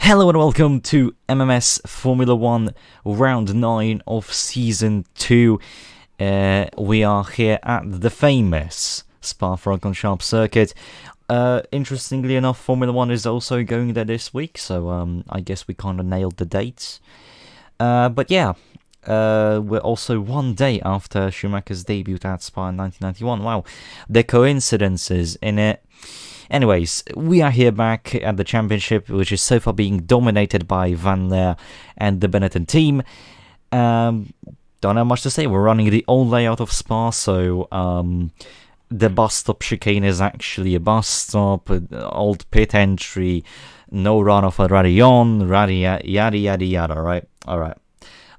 Hello and welcome to MMS Formula 1 Round 9 of Season 2. We are here at the famous Spa-Francorchamps circuit. Interestingly enough, Formula 1 is also going there this week, so I guess we kind of nailed the dates. But yeah, we're also one day after Schumacher's debut at Spa in 1991. Wow, the coincidences in it. Anyways, we are here back at the championship, which is so far being dominated by Van Leer and the Benetton team. Don't have much to say. We're running the old layout of Spa, so the bus stop chicane is actually a bus stop, old pit entry, no runoff at Radillon, yada yada yada, right? Alright.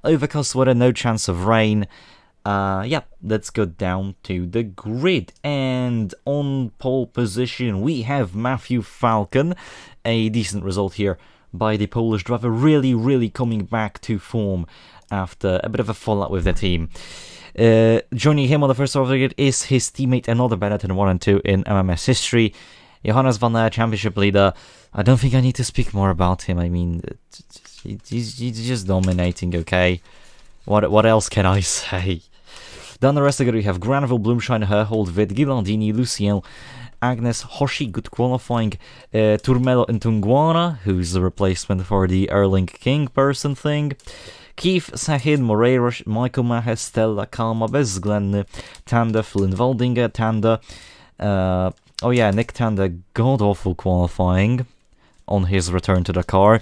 Overcast weather, no chance of rain. Let's go down to the grid, and on pole position we have Matthew Falcon. A decent result here by the Polish driver, really coming back to form after a bit of a fallout with the team. Joining him on the first of the grid is his teammate, another Benetton 1 and 2 in MMS history, Johannes Van Leer, championship leader. I don't think I need to speak more about him. I mean, he's just dominating, okay? What else can I say? Down the rest of the grid we have Granville, Blumschein, Herhold, Witt, Ghilandini, Lucien, Agnes, Hoshi, good qualifying, Turmelo and Tunguana, who's the replacement for the Erling King person thing, Keith, Sahid, Moreira, Michael Mahes, Stella, Kalma, bezwzględny, Tanda, Flynn Waldinger, Tanda, Nick Tanda, god-awful qualifying on his return to the car.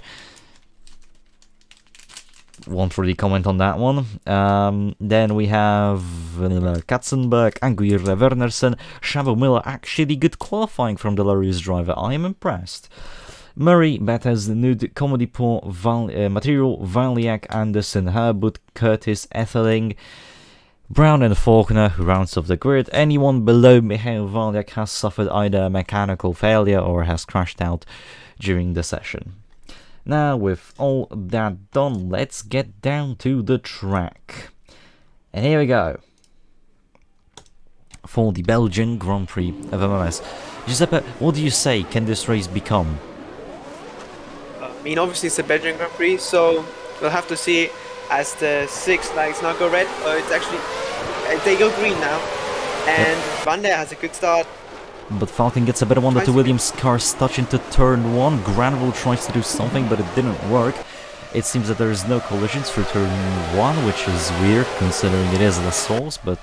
Won't really comment on that one. Then we have Katzenberg, Anguirre, Wernersen, Shabo Miller. Actually good qualifying from the Larius driver. I am impressed. Murray, Betters, Nud, Comedy Paul, Material, Valiak, Anderson, Herbut, Curtis, Etheling, Brown and Faulkner, who rounds off the grid. Anyone below Michael Valiak has suffered either a mechanical failure or has crashed out during the session. Now, with all that done, let's get down to the track. And here we go. For the Belgian Grand Prix of MMS. Giuseppe, what do you say can this race become? I mean, obviously it's a Belgian Grand Prix, so we'll have to see as the six lights not go red, or it's actually, they go green now. And Van Leer has a good start. But Falcon gets a better one. The two Williams cars touch into turn 1. Granville tries to do something, but it didn't work. It seems that there is no collisions for turn 1, which is weird considering it is Les Sols. But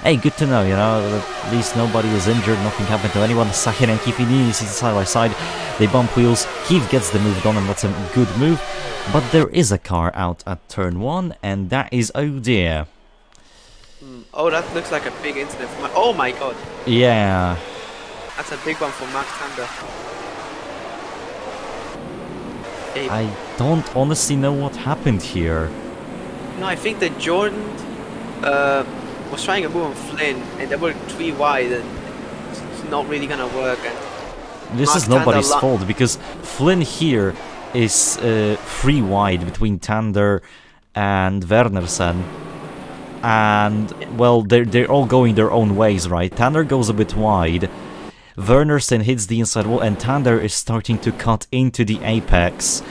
hey, good to know, you know. At least nobody is injured, nothing happened to anyone. Sahin and Kifini see side by side. They bump wheels. Keith gets the move done, and that's a good move. But there is a car out at turn 1, and that is oh dear. Oh, that looks like a big incident for oh my god. Yeah. That's a big one for Max Tanda. I don't honestly know what happened here. No, I think that Jordan was trying a move on Flynn, and they were 3 wide, and it's not really gonna work. And this is nobody's fault, because Flynn here is 3 wide between Tander and Wernersen. And, well, they're all going their own ways, right? Tander goes a bit wide, Wernersen hits the inside wall, and Tander is starting to cut into the apex,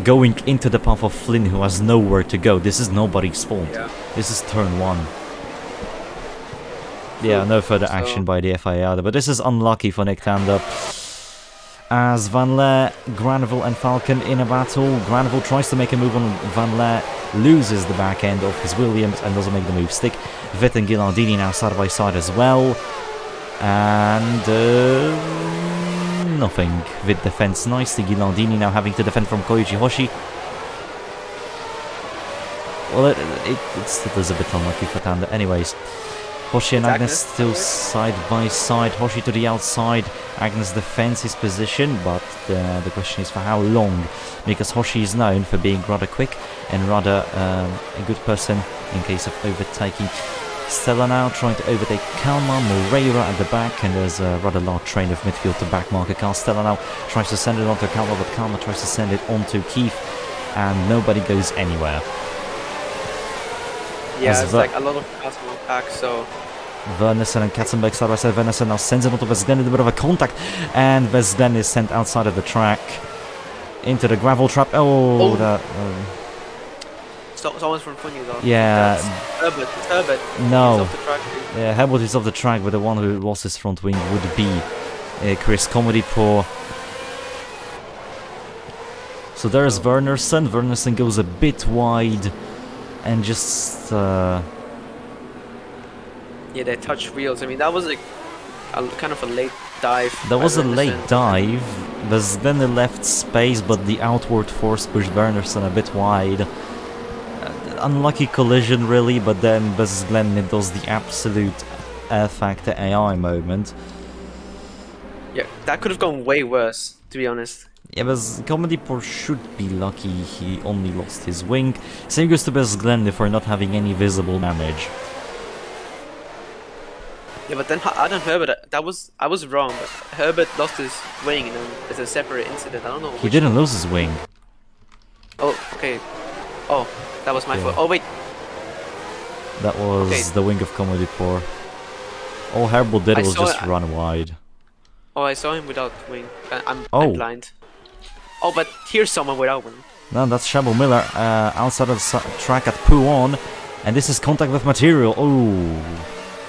going into the path of Flynn, who has nowhere to go. This is nobody's fault. Yeah. This is turn 1. Yeah, no further action by the FIA, but this is unlucky for Nick Tander. As Van Leer, Granville and Falcon in a battle. Granville tries to make a move on Van Leer, loses the back end of his Williams and doesn't make the move stick. Witt and Ghilandini now side by side as well. And nothing. Witt defends nicely. Ghilandini now having to defend from Koichi Hoshi. Well, it still is a bit unlucky for Tanda. Anyways, Hoshi and Agnes still side by side. Hoshi to the outside. Agnes defends his position, but the question is for how long, because Hoshi is known for being rather quick and rather a good person in case of overtaking. Stella now trying to overtake Kalma, Moreira at the back, and there's a rather large train of midfield to back marker car. Stella now tries to send it onto Kalma, but Kalma tries to send it onto Keith, and nobody goes anywhere. Yeah, it's like a lot of cars will pack, so Wernersen and Katzenberg side by side. Wernersen now sends it onto Bezglen, a bit of a contact, and Bezglen is sent outside of the track. into the gravel trap. Oh, Oh. that. Someone's from front of you though. Yeah. That's Herbert. It's Herbert. No. He's off the track. Yeah, Herbert is off the track, but the one who lost his front wing would be Chris Comedy-Poor. So there's Wernerson. Wernerson goes a bit wide and just... Yeah, they touch wheels. I mean, that was a kind of a late dive. That by was a Wernerson. late dive. There's then the left space, but the outward force pushed Wernerson a bit wide. Unlucky collision, really, but then Glenn does the absolute Air Factor AI moment. Yeah, that could have gone way worse, to be honest. Yeah, Comedy-Poor should be lucky he only lost his wing. Same goes to Glenn for not having any visible damage. Yeah, but then Adam Herbert, I was wrong, but Herbert lost his wing, you know, as a separate incident. I don't know. He didn't lose his wing. Oh, okay. Oh, that was my Yeah. fault. Oh wait. That was the wing of Comedy-Poor. All Herbert did I was saw just it. run wide. Oh, I saw him without wing. I'm Oh. blind. Oh, but here's someone without wing. No, that's Shabo Miller outside of the track at Pouon, and this is contact with material. Oh,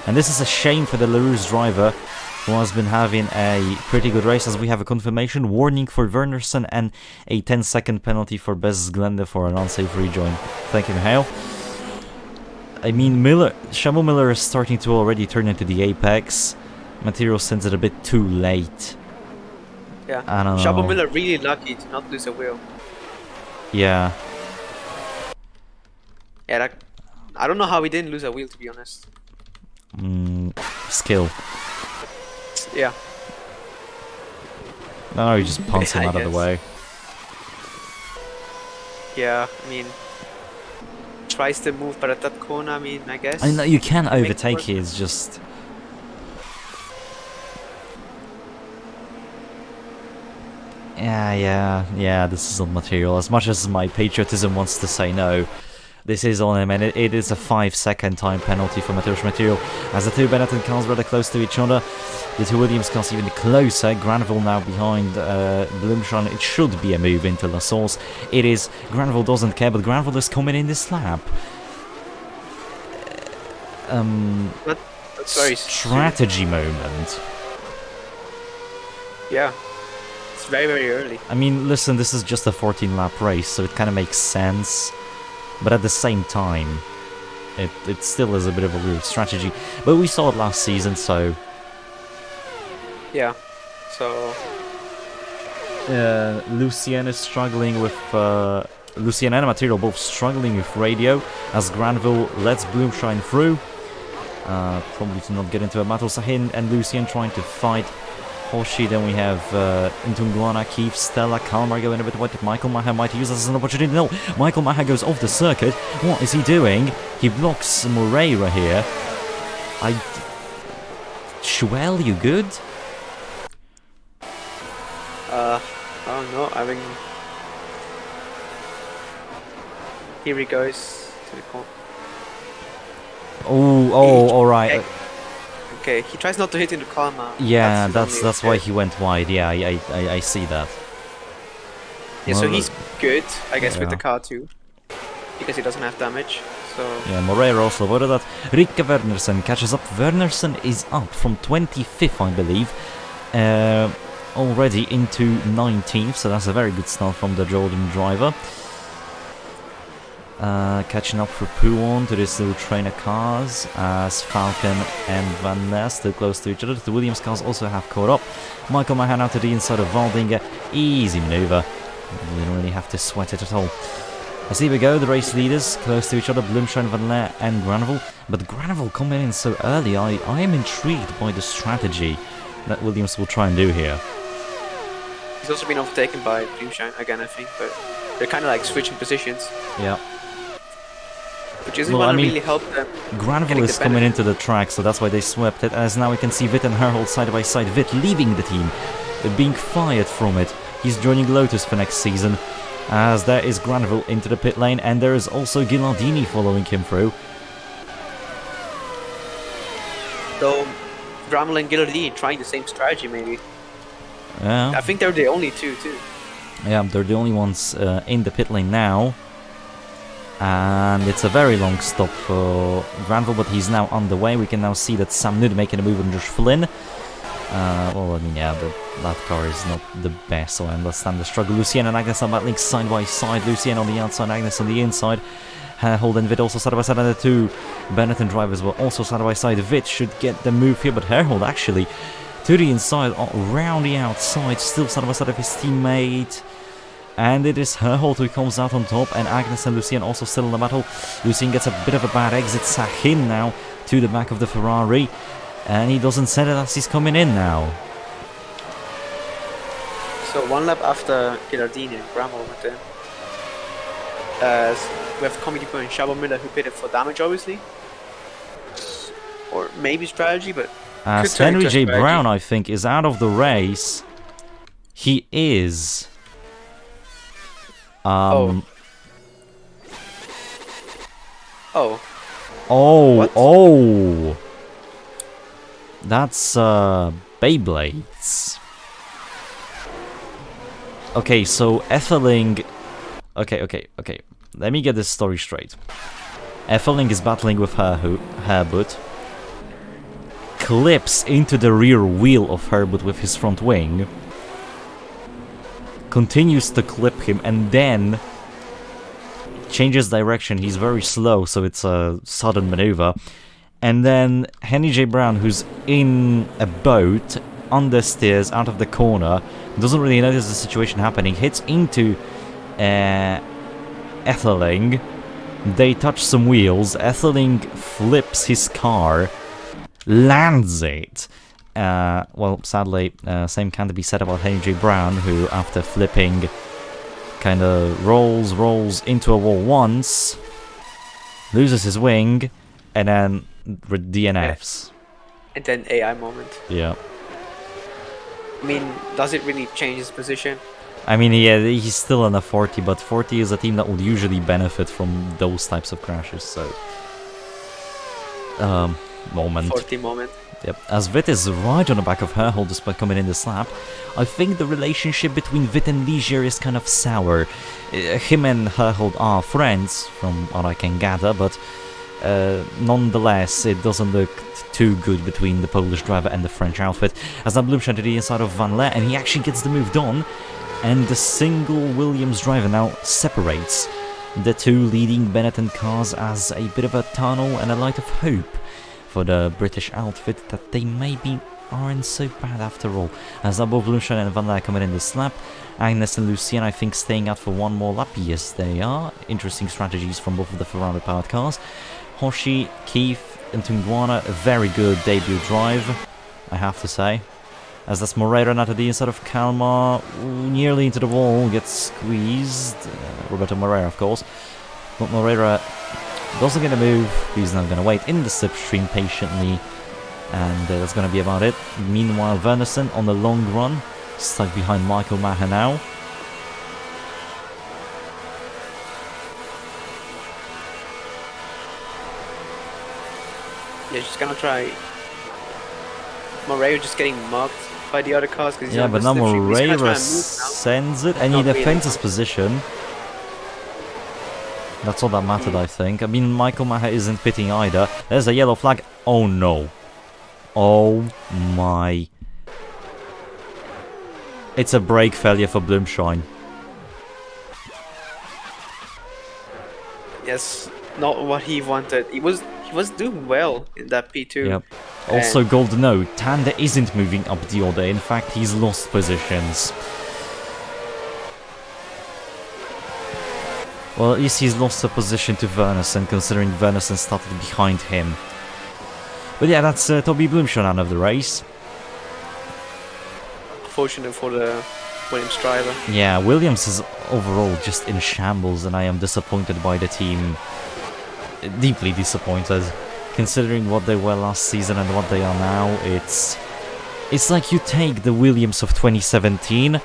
and this is a shame for the LaRousse driver, who has been having a pretty good race, as we have a confirmation warning for Wernerson and a 10-second penalty for Glende for an unsafe rejoin. Thank you, Mihail. I mean, Shabo Miller is starting to already turn into the apex. Material sends it a bit too late. Yeah. I don't know. Shabo Miller really lucky to not lose a wheel. Yeah. Yeah, I don't know how he didn't lose a wheel, to be honest. Skill. Yeah. No, he just punts him I out of the guess. way. Yeah, I mean, tries to move, but at that corner, I mean, I guess. I know you can Make it overtake work. it, it's just... Yeah, this is on material. As much as my patriotism wants to say no, this is on him, and it is a 5-second time penalty for Material. As the two Benetton cars rather close to each other, the two Williams cars even closer. Granville now behind Bloomshan. It should be a move into La Source. It is. Granville doesn't care, but Granville is coming in this lap. That's very Strategy moment. Yeah. It's very, very early. I mean, listen, this is just a 14-lap race, so it kind of makes sense. But at the same time, it still is a bit of a weird strategy. But we saw it last season, so... Yeah. So... Lucien is struggling with... Lucien and Material both struggling with radio, as Granville lets Bloomshine through. Probably to not get into a battle. Sahin and Lucien trying to fight Hoshi. Then we have Ntunguana, Keith, Stella, Kalmar going a bit wide. Michael Maher might use this as an opportunity. No, Michael Maher goes off the circuit. What is he doing? He blocks Moreira here. Shuel, you good? I don't know. I mean... Here he goes to the corner. Oh, alright. Okay, he tries not to hit into Kalmar. Yeah, his that's only why escape. he went wide. Yeah, I see that. Yeah, so Well, he's good, I guess, with yeah. the car too. Because he doesn't have damage, so... Yeah, Moreira also avoided that. Rikke Wernersen catches up. Wernersen is up from 25th, I believe, already into 19th, so that's a very good start from the Jordan driver. Catching up for Pouon to this little train of cars, as Falcon and Van Ness still close to each other. The Williams cars also have caught up. Michael Mahan out to the inside of Waldinger. Easy manoeuvre. You don't really have to sweat it at all. As here we go, the race leaders close to each other, Bloomshine, Van Leer and Granville. But Granville coming in so early, I am intrigued by the strategy that Williams will try and do here. He's also been overtaken by Bloomshine again, I think, but they're kind of like switching positions, Yeah. which isn't Well, going I to mean, really help them. Granville getting is the coming benefit. into the track, so that's why they swept it. As now we can see Witt and Herhold side by side. Witt leaving the team, being fired from it. He's joining Lotus for next season. As there is Granville into the pit lane, and there is also Ghilardini following him through. Though Bramall and Ghilardini trying the same strategy, maybe. Yeah. I think they're the only two, too. Yeah, they're the only ones in the pit lane now. And it's a very long stop for Granville, but he's now on the way. We can now see that Sam Nude making a move on Josh Flynn. Well, I mean, yeah, that car is not the best, so I understand the struggle. Lucien and Agnes are battling side by side. Lucien on the outside, Agnes on the inside. Herhold and Vit also side by side, and the two Benetton drivers were also side by side. Vit should get the move here, but Herhold actually to the inside, around the outside, still side by side of his teammate. And it is Herhold who comes out on top, and Agnes and Lucien also still in the battle. Lucien gets a bit of a bad exit. Sahin now to the back of the Ferrari, and he doesn't set it as he's coming in now. So 1 lap after Ghilardini and Bramwell went in. We have Comedy Boy and Shabo Miller who pitted for damage, obviously. Or maybe strategy, but... As Henry J. Brown, I think, is out of the race. He is... Oh. What? Oh! That's, Beyblades. Okay, so Etheling... Okay. Let me get this story straight. Etheling is battling with Herbut. Clips into the rear wheel of Herbut with his front wing. Continues to clip him and then changes direction. He's very slow, so it's a sudden maneuver. And then Henry J. Brown, who's in a boat on the stairs out of the corner, doesn't really notice the situation happening, hits into Etheling. They touch some wheels. Etheling flips his car, lands it. Well, sadly, same can't be said about Henry J. Brown, who, after flipping, kind of rolls into a wall once, loses his wing, and then DNFs. And then AI moment. Yeah. I mean, does it really change his position? I mean, yeah, he's still in a 40, but 40 is a team that would usually benefit from those types of crashes, so... moment. 40 moment. Yep, as Vit is right on the back of Herhold despite coming in this lap. I think the relationship between Vit and Ligier is kind of sour. Him and Herhold are friends, from what I can gather, but nonetheless, it doesn't look too good between the Polish driver and the French outfit. As now Bloomshine to the inside of Van Leer, and he actually gets the move done, and the single Williams driver now separates the two leading Benetton cars as a bit of a tunnel and a light of hope for the British outfit that they maybe aren't so bad after all. As now both Bloomshine and Van Leer coming in this lap. Agnes and Lucien, I think, staying out for one more lap. Yes, they are. Interesting strategies from both of the Ferrari-powered cars. Hoshi, Keith, and Tunguana, a very good debut drive, I have to say. As that's Moreira now to the inside of Kalmar, nearly into the wall, gets squeezed. Roberto Moreira, of course. But Moreira doesn't get a move. He's now going to wait in the slipstream patiently. And that's going to be about it. Meanwhile, Wernerson on the long run, stuck behind Michael Maher now. Yeah, just gonna try. Moreira just getting mugged by the other cars because yeah, but now Moreira sends it and he defends his position. That's all that mattered, I think. I mean, Michael Maher isn't pitting either. There's a yellow flag. Oh no. Oh my. It's a brake failure for Bloomshine. Yes, not what he wanted. He was doing well in that P2. Yep. Also, golden note, Tanda isn't moving up the order. In fact, he's lost positions. Well, at least he's lost a position to Wernerson, considering Wernerson started behind him. But yeah, that's Toby Bloomshine out of the race. Fortunate for the Williams driver. Yeah, Williams is overall just in shambles, and I am disappointed by the team. Deeply disappointed, considering what they were last season and what they are now. It's like you take the Williams of 2017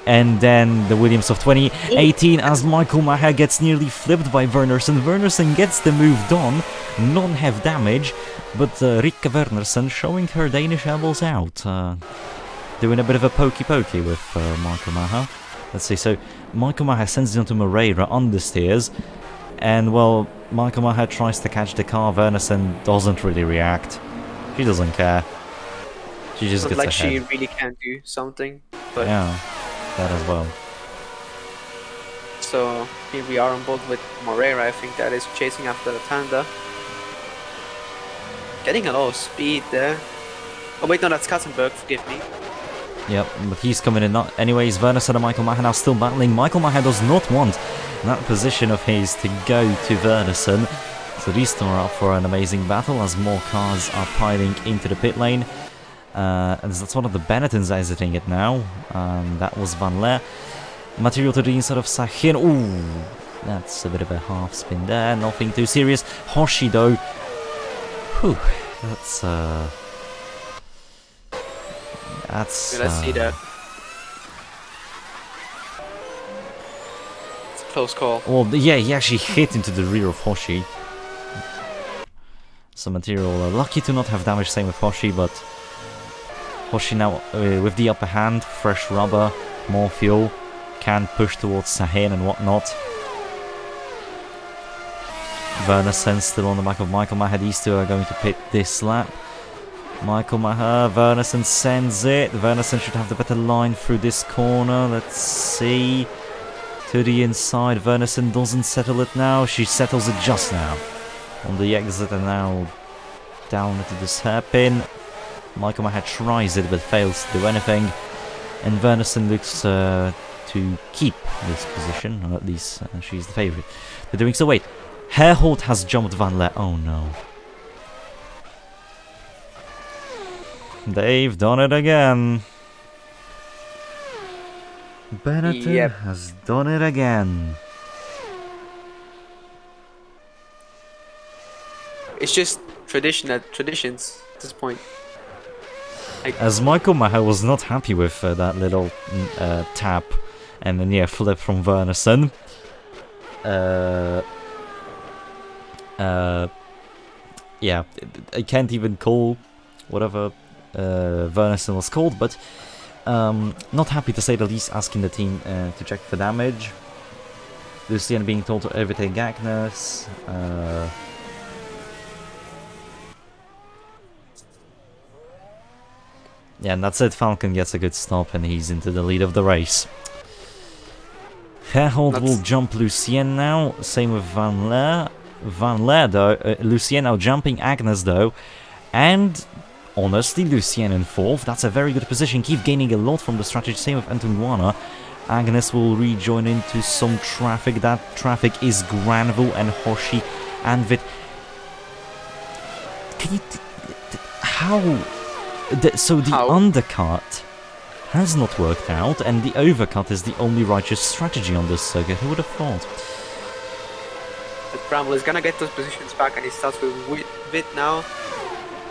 and then the Williams of 2018 as Michael Maher gets nearly flipped by Wernerson. Wernerson gets the move done, none have damage, but Rikke Wernerson showing her Danish elbows out, doing a bit of a pokey-pokey with Michael Maher. Let's see, so Michael Maher sends it onto Moreira on the steers, and well, Michael Maher tries to catch the car. Wernersen doesn't really react. She doesn't care. She just Not gets like ahead. she really can do something. But Yeah, that as well. so here we are on board with Moreira. I think that is chasing after the Tanda. Getting a lot of speed there. Oh wait, no, that's Katzenberg. Forgive me. Yep, but he's coming in not anyways. Wernersen and Michael Maher now still battling. Michael Maher does not want that position of his to go to Wernersen. So these two are up for an amazing battle as more cars are piling into the pit lane. And that's one of the Benettons exiting it now. That was Van Leer. Material to the inside of Sahin. Ooh, that's a bit of a half spin there. Nothing too serious. Hoshi though. Whew, that's Let's see that. It's a close call. Well, yeah, he actually hit into the rear of Hoshi. So Material lucky to not have damage, same with Hoshi, but Hoshi now with the upper hand, fresh rubber, more fuel, can push towards Sahin and whatnot. Wernersen still on the back of Michael Maher. These two are going to pit this lap. Michael Maher, Wernersen sends it. Wernersen should have the better line through this corner. Let's see. To the inside. Wernersen doesn't settle it now. She settles it just now. On the exit and now down into this hairpin. Michael Maher tries it but fails to do anything. And Wernersen looks to keep this position. Or at least she's the favourite. They're doing so. Wait. Herholt has jumped Van Leer. Oh no. They've done it again. Benetton has done it again. It's just traditions at this point. As Michael Maher was not happy with that little tap and then yeah, flip from Wernersen. Yeah, I can't even call whatever Wernersen was called, but not happy to say the least, asking the team to check for damage. Lucien being told to overtake Agnes. Yeah, and that's it. Falcon gets a good stop and he's into the lead of the race. Herhold will jump Lucien now. Same with Van Leer. Van Leer though, Lucien now jumping Agnes though. And honestly, Lucien in 4th. That's a very good position. Keep gaining a lot from the strategy. Same with Antonuana. Agnes will rejoin into some traffic. That traffic is Granville and Hoshi and Vit. Can you... how... so the undercut has not worked out, and the overcut is the only righteous strategy on this circuit. Who would have thought? But Bramble is gonna get those positions back, and he starts with Vit now.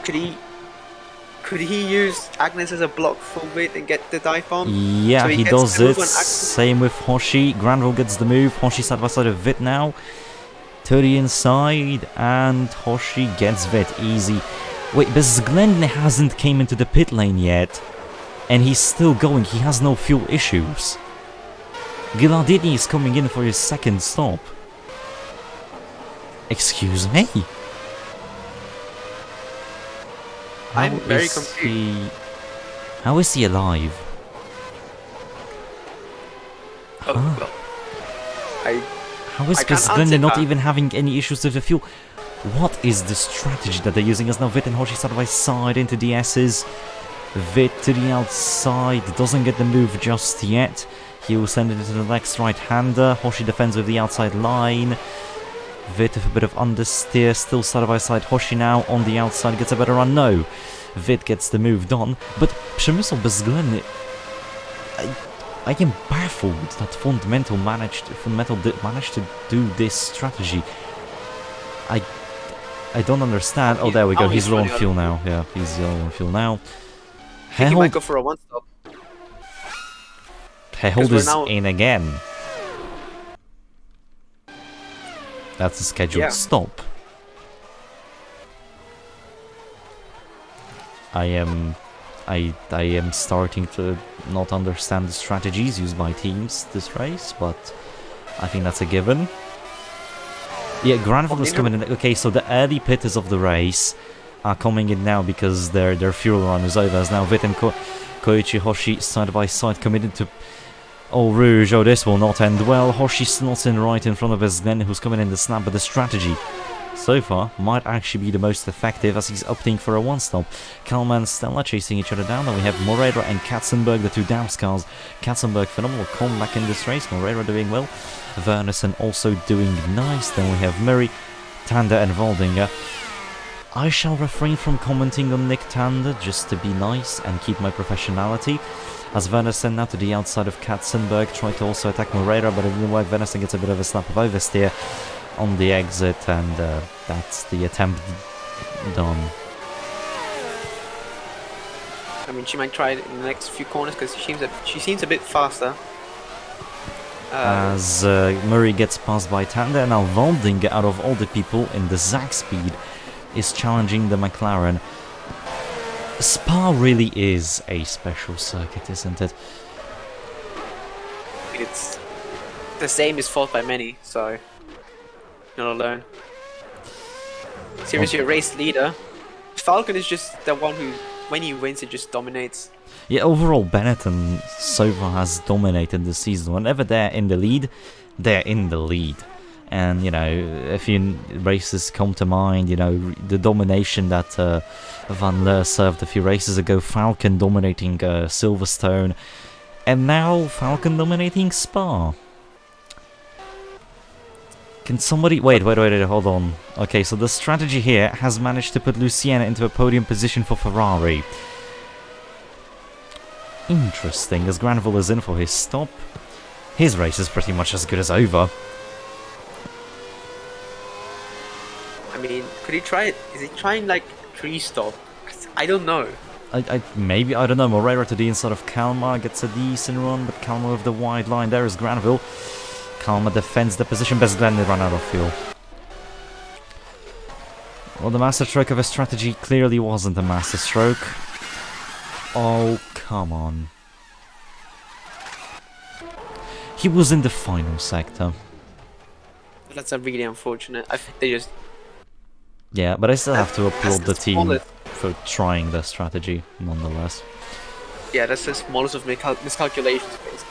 Could he use Agnes as a block for Vit and get the dive on? Yeah, so he does it. Same with Hoshi. Granville gets the move. Hoshi side by side of Vit now. To the inside, and Hoshi gets Vit. Easy. Wait, but Zglendny hasn't came into the pit lane yet. And he's still going. He has no fuel issues. Gilardini is coming in for his second stop. Excuse me? I'm very confused. How is he alive? Oh, well. How is Zglendny not even having any issues with the fuel? What is the strategy that they're using? As now Vit and Hoshi side by side into the S's. Vit to the outside, doesn't get the move just yet. He will send it into the next right-hander. Hoshi defends with the outside line. Vit with a bit of understeer, still side by side. Hoshi now on the outside, gets a better run. No, Vit gets the move done. But Przemysl Bezgleny, I am baffled that Fundamental managed to do this strategy. I don't understand. Oh, there we go. He's low on fuel now. Yeah, he's low on fuel now. I think he might go for a one-stop. Herhold is in again. That's a scheduled stop. I am I am starting to not understand the strategies used by teams this race, but I think that's a given. Yeah, Granville is coming in. Okay, so the early pitters of the race are coming in now because their fuel run is over. As now Vit and Koichi Hoshi side by side committed to... Oh, Rouge, oh, this will not end well. Hoshi slots in right in front of Glenn, who's coming in the snap, but the strategy so far might actually be the most effective as he's opting for a one-stop. Kalman and Stella chasing each other down. Then we have Moreira and Katzenberg, the two damn scars. Katzenberg, phenomenal comeback in this race. Moreira doing well. Wernersen also doing nice. Then we have Murray, Tanda and Waldinger. I shall refrain from commenting on Nick Tanda just to be nice and keep my professionality. As Wernersen now to the outside of Katzenberg, tried to also attack Moreira, but it didn't work. Wernersen gets a bit of a slap of oversteer on the exit, and that's the attempt done. I mean, she might try it in the next few corners because she seems a bit faster. As Murray gets passed by Tanda, and now Waldinger, out of all the people in the Zag speed, is challenging the McLaren. Spa really is a special circuit, isn't it? It's the same is fought by many, so not alone. Seriously, a race leader. Falcon is just the one who, when he wins, it just dominates. Yeah, overall, Benetton so far has dominated the season. Whenever they're in the lead, they're in the lead. And, you know, a few races come to mind, you know, the domination that Van Leer served a few races ago, Falcon dominating Silverstone, and now Falcon dominating Spa. Can somebody... Wait, hold on. Okay, so the strategy here has managed to put Luciana into a podium position for Ferrari. Interesting, as Granville is in for his stop. His race is pretty much as good as over. I mean, could he try it? Is he trying like 3-stop? I don't know. Maybe, I don't know. Moreira to the inside of Kalmar gets a decent run, but Kalmar with the wide line. There is Granville. Kalmar defends the position. Best Glenn run out of fuel. Well, the masterstroke of a strategy clearly wasn't a masterstroke. Oh, come on. He was in the final sector. That's a really unfortunate. I think they just... Yeah, but I still have to applaud the team for trying the strategy, nonetheless. Yeah, that's the smallest of miscalculations, basically.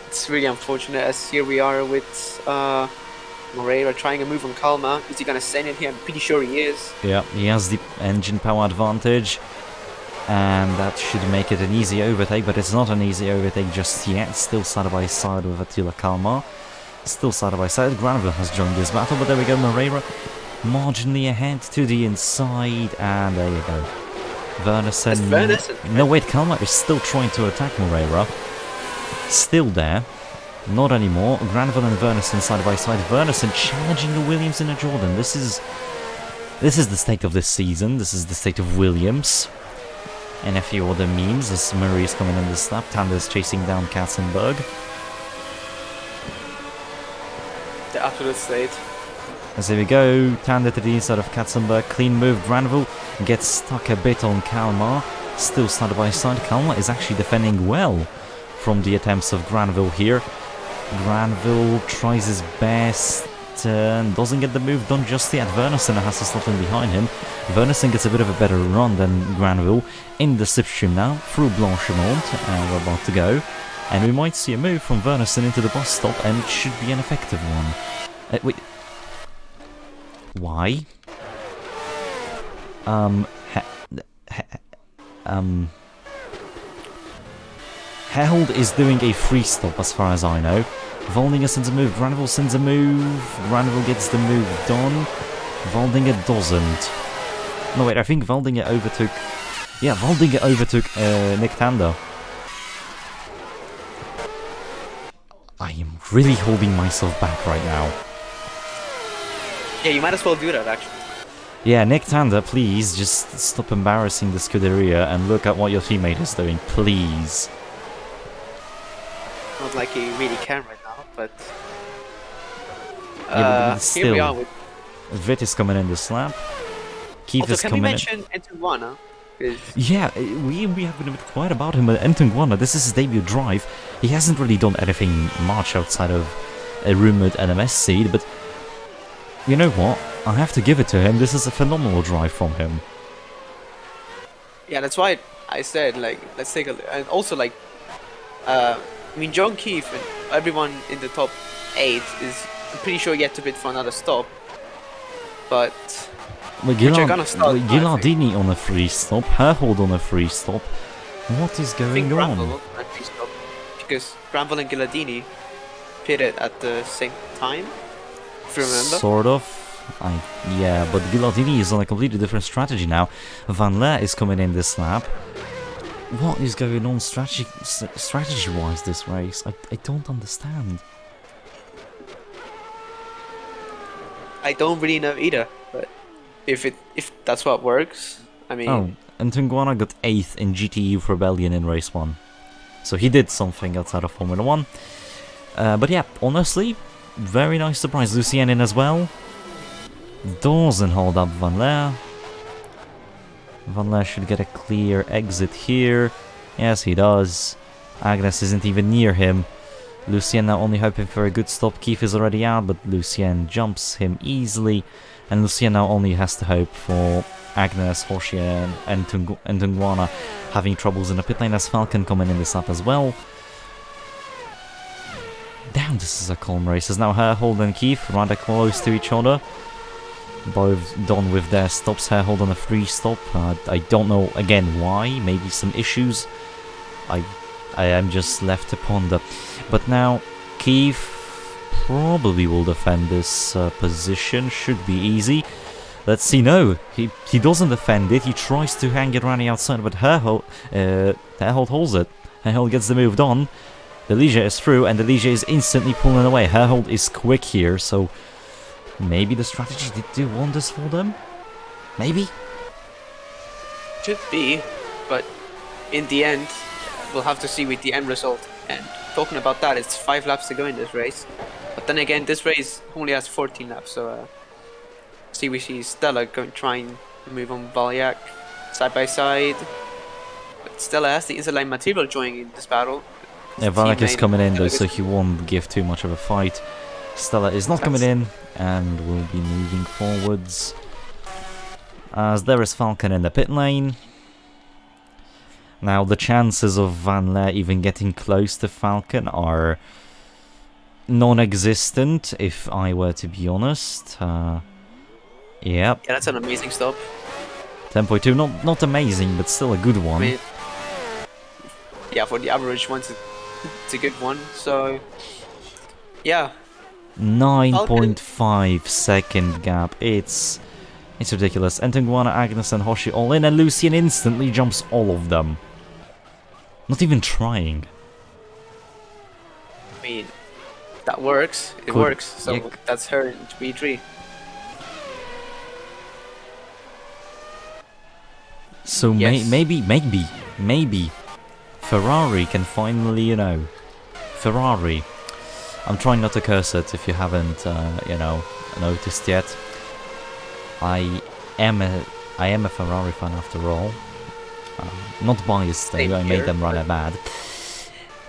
It's really unfortunate, as here we are with Moreira trying a move on Kalmar. Is he gonna send it here? I'm pretty sure he is. Yeah, he has the engine power advantage, and that should make it an easy overtake, but it's not an easy overtake just yet. Still side by side with Attila Kalmar. Still side by side. Granville has joined this battle, but there we go, Moreira marginally ahead to the inside, and there you go. Wernersen. No, wait, Kalmar is still trying to attack Moreira. Still there. Not anymore. Granville and Wernersen side by side. Wernersen challenging the Williams in a Jordan. This is the state of this season. This is the state of Williams. And a few other memes as Murray is coming in the slap. Tanda is chasing down Katzenberg. The absolute state. As here we go, Tanda to the inside of Katzenberg, clean move, Granville gets stuck a bit on Kalmar, still side by side. Kalmar is actually defending well from the attempts of Granville here. Granville tries his best and doesn't get the move done just yet. Wernersen has to slot in behind him. Wernersen gets a bit of a better run than Granville in the slipstream now, through Blanchemont, and we're about to go. And we might see a move from Wernersen into the bus stop, and it should be an effective one. Wait. Why? Held is doing a free stop as far as I know. Waldinger sends a move, Granville sends a move, Granville gets the move done, Waldinger doesn't. No wait, I think Waldinger overtook... Yeah, Waldinger overtook Nick Tanda. I am really holding myself back right now. Yeah, you might as well do that, actually. Yeah, Nick Tanda, please, just stop embarrassing the Scuderia and look at what your teammate is doing, please. Not like he really can right now, but... yeah, but still, here we are with... Vit is coming in the slap. Keith also, is can coming we in. mention into one, huh? 'cause Yeah, we have been a bit quiet about him, but Ntungwana, this is his debut drive. He hasn't really done anything much outside of a rumored MMS seed, but you know what? I have to give it to him. This is a phenomenal drive from him. yeah, that's why I said like let's take a look. And also like I mean John Keefe and everyone in the top 8 is I'm pretty sure yet to bid for another stop. But Gilardini on a free stop, Herhold on a free stop. What is I going think on? Bramble on a free stop because Bramble and Gilardini pitted at the same time, if you remember. Sort of. Yeah, but Gilardini is on a completely different strategy now. Van Leer is coming in this lap. What is going on strategy-wise this race? I don't understand. I don't really know either, but if that's what works, I mean. Oh, and Ntungwana got 8th in GTU for Belgian in race 1. So he did something outside of Formula 1. But yeah, honestly, very nice surprise. Lucien in as well. Doesn't hold up Van Leer. Van Leer should get a clear exit here. Yes, he does. Agnes isn't even near him. Lucien now only hoping for a good stop. Keith is already out, but Lucien jumps him easily. And Lucien now only has to hope for Agnes, Horschier and Ntungwana having troubles in the pit lane as Falcon coming in this lap as well. Damn, this is a calm race. As now Herhold and Keith rather close to each other. Both done with their stops. Herhold on a free stop. I don't know again why. Maybe some issues. I am just left to ponder. But now Keith probably will defend this position. Should be easy. Let's see. No, he doesn't defend it. He tries to hang it around the outside, but Herhold holds it. Herhold gets the move done. The Ligia is through, and the Ligia is instantly pulling away. Herhold is quick here, so maybe the strategy did do wonders for them? Maybe? Should be, but in the end, we'll have to see with the end result. And talking about that, it's 5 laps to go in this race. But then again, this race only has 14 laps, so we see Stella trying to move on Valyak side by side. But Stella has the inside line material joining in this battle. Yeah, Valyak is coming in though, so he won't give too much of a fight. Stella is not coming in, and will be moving forwards. As there is Falcon in the pit lane. Now the chances of Van Leer even getting close to Falcon are non-existent, if I were to be honest. Yep. Yeah, that's an amazing stop. 10.2, not amazing, but still a good one. I mean, yeah, for the average one, it's a good one. So, yeah. 9.5 second gap. It's ridiculous. Ntungwana, Agnes and Hoshi all in, and Lucien instantly jumps all of them. Not even trying. I mean, that works. It works. So yeah. That's her in P3. So yes. maybe Ferrari can finally, you know, Ferrari. I'm trying not to curse it if you haven't, you know, noticed yet. I am a Ferrari fan after all. Not biased though, I made them rather bad.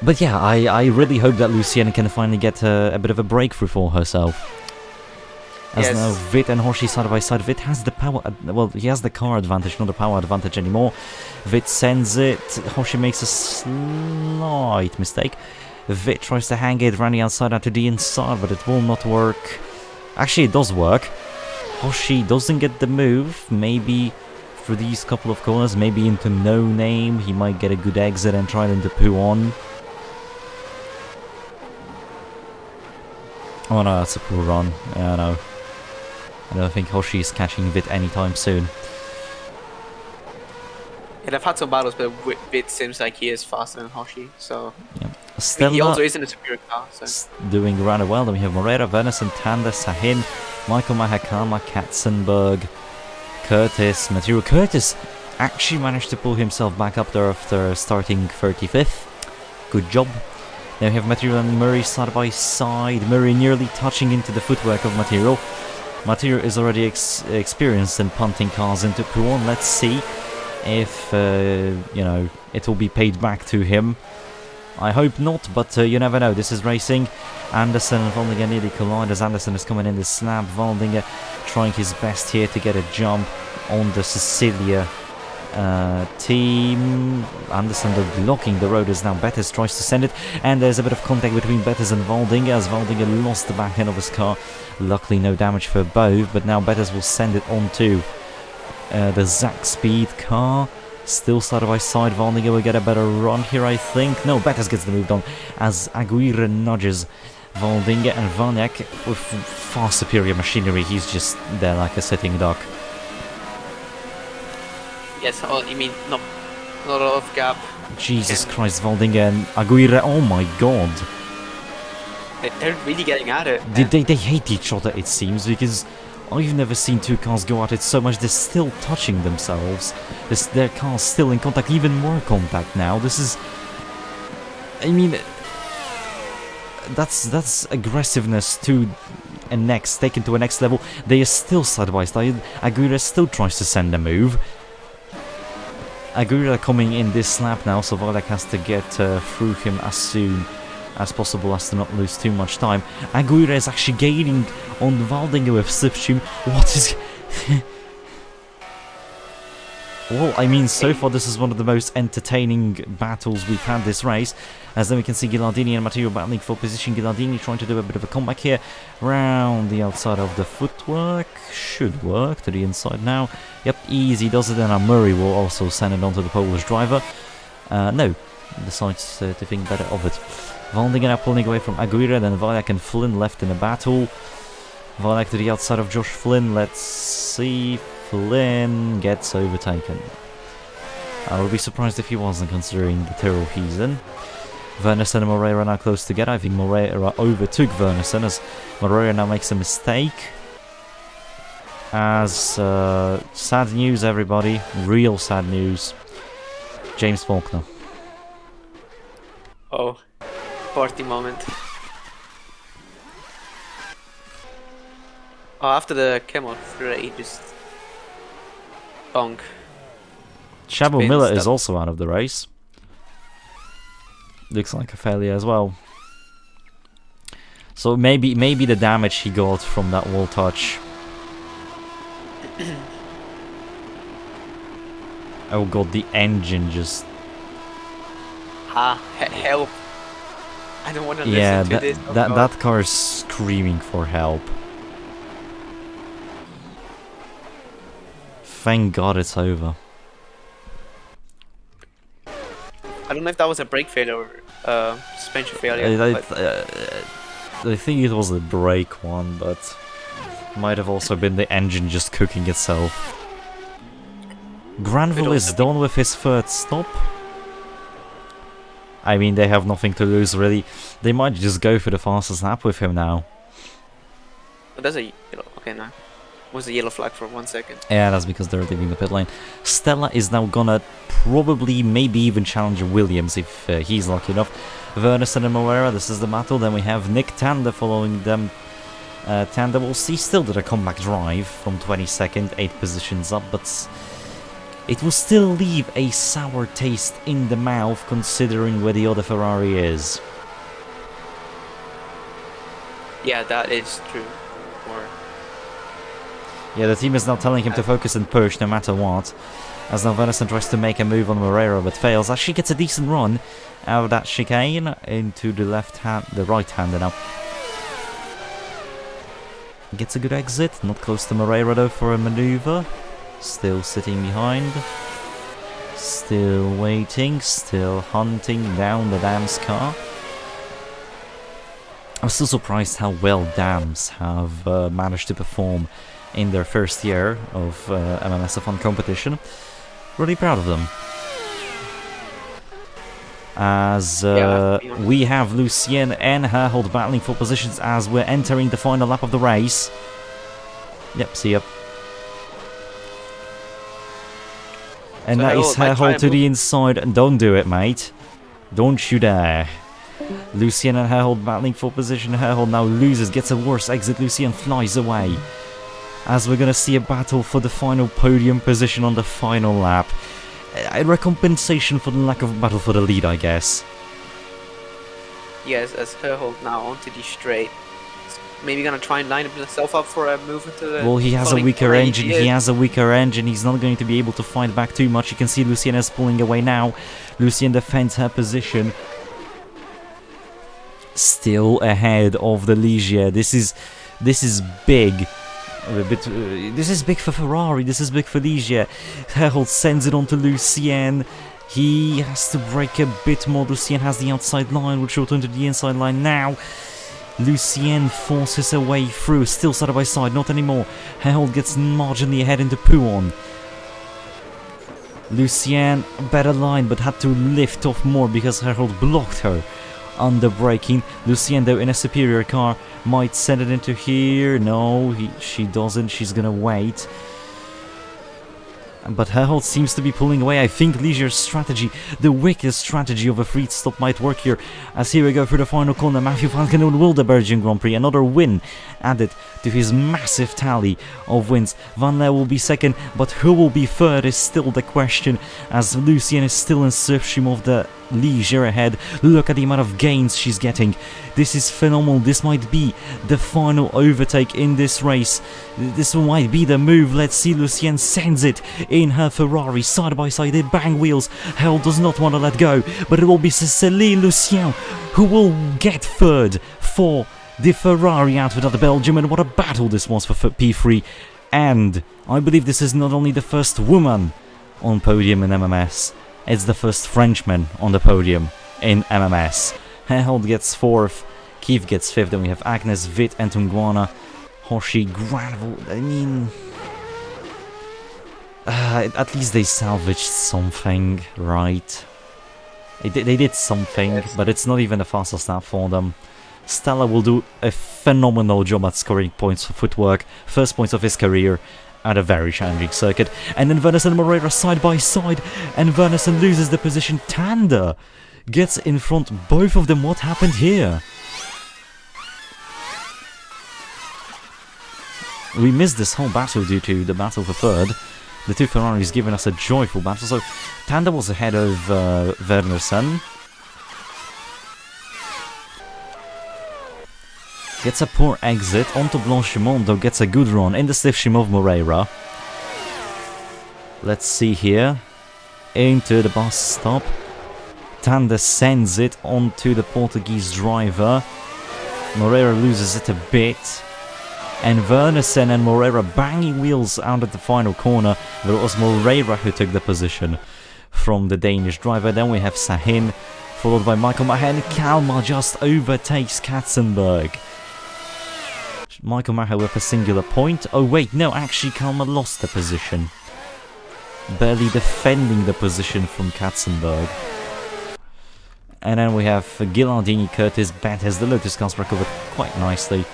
But yeah, I really hope that Lucienne can finally get a bit of a breakthrough for herself. As yes. Now Vit and Hoshi side by side. Vit has the power, well, he has the car advantage, not the power advantage anymore. Vit sends it, Hoshi makes a slight mistake. Vit tries to hang it around the outside out to the inside, but it will not work. Actually, it does work. Hoshi doesn't get the move, maybe through these couple of corners, maybe into No Name, he might get a good exit and try them to poo on. Oh no, that's a poor run. Yeah, no. I don't think Hoshi is catching Vit anytime soon. Yeah, they've had some battles, but Vit seems like he is faster than Hoshi, so... Yeah. I mean, he also isn't a superior car, so... Doing rather well. Then we have Moreira, Venice, and Tanda, Sahin, Michael Mahakama, Katzenberg, Curtis, Material. Curtis actually managed to pull himself back up there after starting 35th. Good job. Then we have Material and Murray side by side. Murray nearly touching into the footwork of Material. Material is already experienced in punting cars into Puon. Let's see. if, you know, it will be paid back to him. I hope not, but you never know. This is racing. Anderson and Waldinger nearly collide as Anderson is coming in the slab. Waldinger trying his best here to get a jump on the Sicilia team. Anderson blocking the road as now Betters tries to send it, and there's a bit of contact between Betters and Waldinger as Waldinger lost the back end of his car. Luckily no damage for both, but now Betters will send it on to the Zack Speed car. Still side by side, Waldinger will get a better run here, I think. No, Betters gets the move done as Aguirre nudges Waldinger, and Vaniak with far superior machinery, he's just there like a sitting duck. Yes, oh, you mean not a lot of gap. Jesus Christ, Waldinger and Aguirre, oh my god. They're really getting at it. They hate each other, it seems, because I've never seen two cars go at it so much. They're still touching themselves. Their car's still in contact, even more contact now. This is... I mean... That's aggressiveness to a taken to a next level. They are still side by side. Aguirre still tries to send a move. Aguirre coming in this lap now, so Valek has to get through him as soon as possible as to not lose too much time. Aguirre is actually gaining on Waldinger with Slipstream. What is... Well, I mean, so far this is one of the most entertaining battles we've had this race, as then we can see Ghilardini and Matteo battling for position. Ghilardini trying to do a bit of a comeback here, round the outside of the footwork, should work to the inside now. Yep, easy does it, and Murray will also send it on to the Polish driver. No, decides to think better of it. Waldinger now pulling away from Aguirre, then Valak and Flynn left in a battle. Valak to the outside of Josh Flynn, let's see... Flynn gets overtaken. I would be surprised if he wasn't, considering the Tyrrell he's in. Wernerson and Moreira now close together. I think Moreira overtook Wernerson as Moreira now makes a mistake. As sad news, everybody, real sad news. James Faulkner. Oh, party moment. Oh, after the camo threat, he just... bonk. Shabo Miller is also out of the race. Looks like a failure as well. So maybe the damage he got from that wall touch. Oh god, the engine just... help. I don't want to listen to this. Oh, that car is screaming for help. Thank God it's over. I don't know if that was a brake failure or suspension failure. I think it was a brake one, but might have also been the engine just cooking itself. Granville is done with his third stop. I mean, they have nothing to lose really. They might just go for the fastest lap with him now. Oh, there's a yellow. Okay, no. Was a yellow flag for 1 second. Yeah, that's because they're leaving the pit lane. Stella is now gonna probably, maybe even challenge Williams if he's lucky enough. Wernerson and Moreira, this is the battle. Then we have Nick Tander following them. Tander will see still did a comeback drive from 22nd, 8 positions up, but it will still leave a sour taste in the mouth considering where the other Ferrari is. Yeah, that is true. Yeah, the team is now telling him to focus and push no matter what. As now Wernerson tries to make a move on Moreira but fails. Actually gets a decent run out of that chicane into the right hander now. Gets a good exit, not close to Moreira though for a maneuver. Still sitting behind. Still waiting, still hunting down the Dams car. I'm still surprised how well Dams have managed to perform in their first year of MMS F1 competition. Really proud of them. As we have Lucien and Herhold battling for positions as we're entering the final lap of the race. Yep, see ya. And so that is Herhold to the inside. Don't do it, mate. Don't you dare. Lucien and Herhold battling for position. Herhold now loses, gets a worse exit. Lucien flies away. As we're going to see a battle for the final podium position on the final lap. a recompensation for the lack of battle for the lead, I guess. Yes, as Herhold now onto the straight. Maybe gonna try and line himself up for a move into the. Well, he has a following weaker corner. engine. He has a weaker engine. He's not going to be able to fight back too much. You can see Lucienne is pulling away now. Lucienne defends her position. Still ahead of the Ligier. This is big. This is big for Ferrari. This is big for Ligier. Herhold sends it on to Lucienne. He has to brake a bit more. Lucienne has the outside line, which will turn to the inside line now. Lucienne forces her way through, still side by side, not anymore. Herhold gets marginally ahead into Pouon. Lucienne, better line, but had to lift off more because Herhold blocked her under braking. Lucienne, though, in a superior car, might send it into here. No, she doesn't. She's gonna wait. But Herhold seems to be pulling away. I think Ligier's strategy, the wicked strategy of a free stop, might work here. As here we go through the final corner, Matthew Falcon will win the Belgian Grand Prix. Another win added to his massive tally of wins. Van Leer will be second, but who will be third is still the question, as Lucienne is still in slipstream of the Ligier ahead. Look at the amount of gains she's getting. This is phenomenal. This might be the final overtake in this race. This might be the move. Let's see. Lucienne sends it in her Ferrari side by side. They bang wheels. Hell does not want to let go, but it will be Céline Lucien who will get third for the Ferrari outfit of the Belgium. And what a battle this was for P3. And I believe this is not only the first woman on podium in MMS, it's the first Frenchman on the podium in MMS. Herhold gets 4th, Keith gets 5th, then we have Agnes, Vit, and Tunguana, Hoshi, Granville. I mean, at least they salvaged something, right? They did something, yes. But it's not even the fastest lap for them. Stella will do a phenomenal job at scoring points for footwork, first points of his career, at a very challenging circuit. And then Wernersen and Moreira side by side, and Wernersen loses the position. Tanda gets in front, both of them. What happened here? We missed this whole battle due to the battle for third. The two Ferraris giving us a joyful battle. So Tanda was ahead of Wernersen. Gets a poor exit onto Blanchimont, though gets a good run in the slipstream of Moreira. Let's see here. Into the bus stop. Tanda sends it onto the Portuguese driver. Moreira loses it a bit. And Wernersen and Moreira banging wheels out at the final corner. But it was Moreira who took the position from the Danish driver. Then we have Sahin, followed by Michael Maher, and Kalmar just overtakes Katzenberg. Michael Maher with a singular point. Oh wait, no, actually Kalmar lost the position. Barely defending the position from Katzenberg. And then we have Ghilardini, Curtis, Bethes. The Lotus cars recovered quite nicely,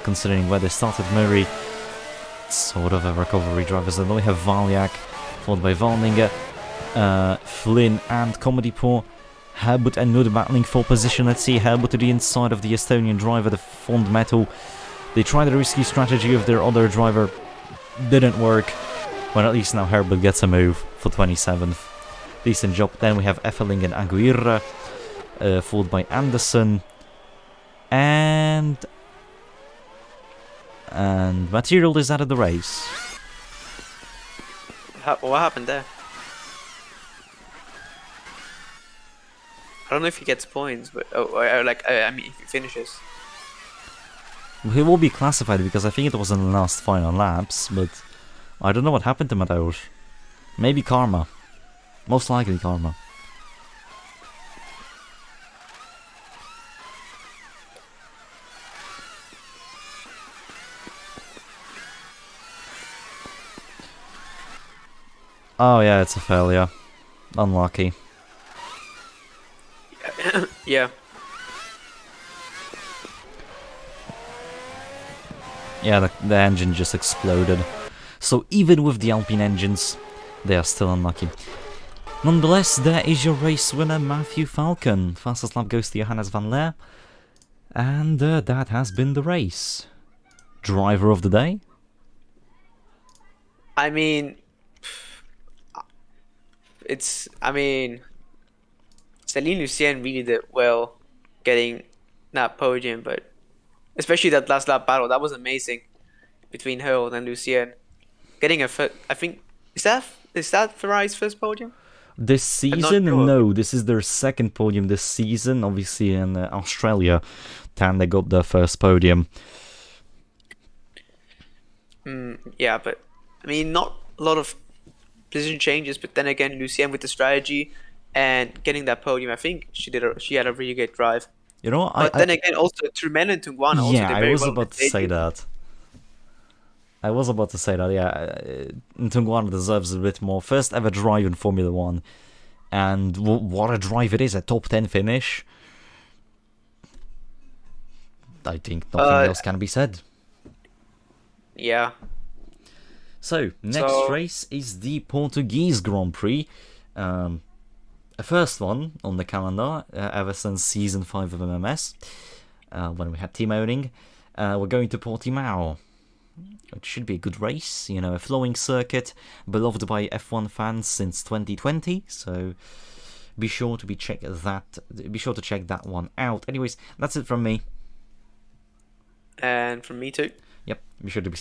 considering where they started. Murray, sort of a recovery drivers. And then we have Valiak, followed by Valninger, Flynn and Comedy-Poor. Herbert and Nude battling for position. Let's see, Herbert to the inside of the Estonian driver, the Fond Metal. They tried the risky strategy of their other driver, didn't work. Well, at least now Herbert gets a move for 27th. Decent job. Then we have Effeling and Aguirre, followed by Anderson. And Material is out of the race. What happened there? I don't know if he gets points, but I mean, if he finishes. He will be classified because I think it was in the last final laps, but I don't know what happened to Mateusz. Maybe karma. Most likely karma. Oh yeah, it's a failure. Unlucky. Yeah. Yeah, the engine just exploded. So even with the Alpine engines, they are still unlucky. Nonetheless, there is your race winner, Matthew Falcon. Fastest lap goes to Johannes van Leer. And that has been the race. Driver of the day? I mean, I mean, Celine Lucien really did well getting that podium, but especially that last lap battle, that was amazing between her and Lucien. Getting a first, I think, is that Ferrari's first podium? This I'm not season, sure. no, this is their second podium this season, obviously in Australia. Then they got their first podium. Yeah, but I mean, not a lot of position changes, but then again, Lucien with the strategy and getting that podium, I think she had a really good drive. You know, But then again, also Truman and Tungwan also yeah, did I very was well on the about to say stages. that. Yeah. Ntungwan deserves a bit more. First ever drive in Formula 1. And what a drive it is, a top 10 finish. I think nothing Uh, else can be said. yeah. So, next So race is the Portuguese Grand Prix. A first one on the calendar ever since season 5 of MMS, when we had team owning. We're going to Portimao. It should be a good race, you know, a flowing circuit, beloved by F1 fans since 2020. So be sure to check that one out. Anyways, that's it from me. and from me too. Yep, be sure to be